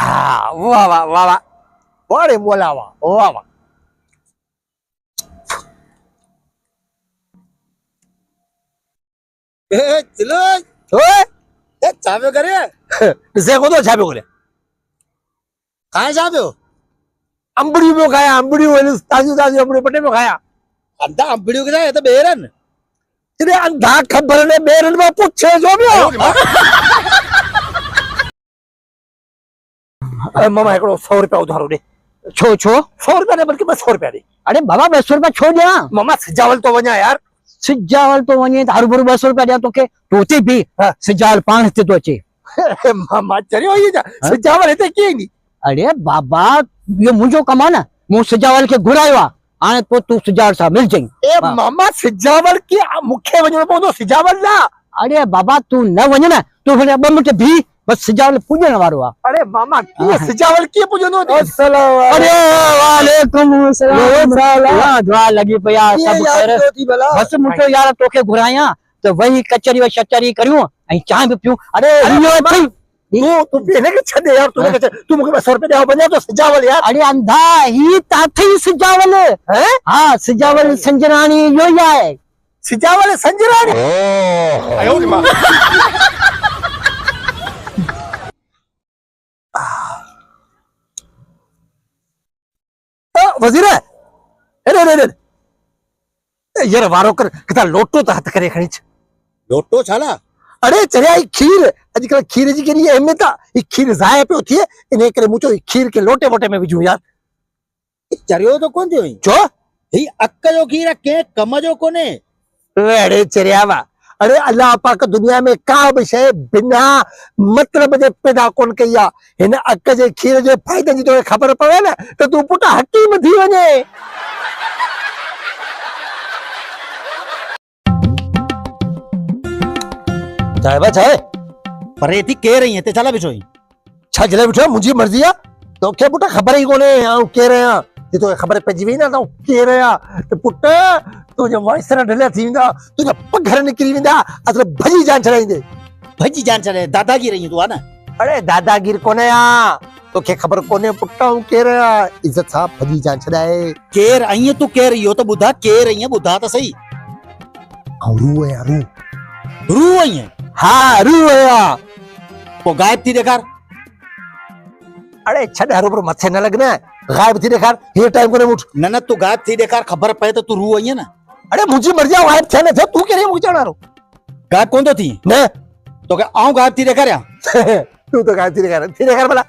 હા વાહ વાહ વાહ વાહ વળે બોલાવા વાહ વાહ ચલો ઓય એ ચાવ્યો કરે ડિસે કોતો છાપ્યો કરે કાંઈ ચાવ્યો અંબડી में खाया अंबड़ी वाली ताजी ताजी अंबड़ी पट्टे में खाया અંધા આંબળ્યું કે એ તો બેરન तेरे अंधा खबर ने बेरन में पूछे जो भी हो मामा एकड़ो 100 रुपया उधारो दे छो छो 100 रुपया ने बल्कि 200 रुपया दे अरे बाबा 200 रुपया छो दिया मामा सजावल तो वञा यार सिजावल तो वञे तारू भरू 200 रुपया दिया तोखे तोते भी हाँ। सिजावल पाण हिते तो अचे मामा चरियो ये जा सजावल हिते कीअं नी अरे बाबा ये मुंहिंजो कम आहे न मूं सिजावल खे घुरायो आहे हाणे पोइ तूं सिजावल सां मिल जाईं ए मामा सजावल की मुखे वञणो पवंदो सजावल ना अरे बाबा तूं न वञ न तूं भले 2 मिंट भी बस सिजावल पुॼण वारो आहे अरे मामा कीअं सजावल कीअं पुॼंदो अरे वालेकुम सलाम दुआ लगी पया सब खैर बस मुंहिंजो यार तोखे घुरायां त वही कचरी व शचरी करियूं ऐं चांहि बि पियूं अरे अरे तू पीने के छदे यार तू मुखे 200 रुपया दे वञा तो सजावल यार अरे अंधा ही ताथी सिजावल हैं हाँ सिजावल संजरानी यो ही आहे सजावल संजरानी वजीर अरे अरे अरे यार वारो कर किथा लोटो त हथ करे खणी લોટો છાલા अरे चरिया खीर अॼुकल्ह खीर जी केॾी अहमियत आहे ही खीर ज़ाया पियो थिए इन करे मूं चयो खीर खे लोटे वोटे में विझूं यार ચર્યો તો કોણ થયો छो ही अक जो खीर के कम जो कोने अड़े चरिया वा अरे अल्लाह पाक दुनिया में का बि शइ बिना मतलब जे पैदा कोन कई आहे हिन अक जे खीर जे फ़ाइदे जी तोखे ख़बर पवे न त तूं पुट हकीम थी वञे चाहे बा चाहे पर एती के रही है ते चला बिछो छा जले बिठो मुंहिंजी मर्ज़ी आहे तोखे पुट ख़बर ई कोन्हे आऊं केरु आहियां जे तोखे ख़बर पइजी वई न त केरु आहियां त पुट तुंहिंजा वाइसर ढलिया थी वेंदा तुंहिंजा पघर निकिरी वेंदा असुल भॼी जान छॾाईंदे भजी जान चले दादागी रही तू आ ना अरे दादागिर कोन्हे आ तोखे ख़बर कोन्हे पुट आऊं केरु आहियां इज़त सां भॼी जान छॾाए केर आई तू केर इहो तो बुधा केर आई बुधा तो सही आऊं रूह आहियां रूह रू आई है हा रूह आहियां पो गायब थी देखार अरे छॾ हरूभरू मथे न लॻ न गायब थी ॾेखार हीअ टाइम कोन्हे मूठ न न तू गायब थी देखार खबर पए तो तू रू आई है ना अरे मुंहिंजी मर्ज़ी आहे गायब थिए न थियो तूं केरु मूंखे चवण वारो गायब कौन तो थी न तो क्या आऊं गायब थी देखार या तूं त गायब थी ॾेखार भला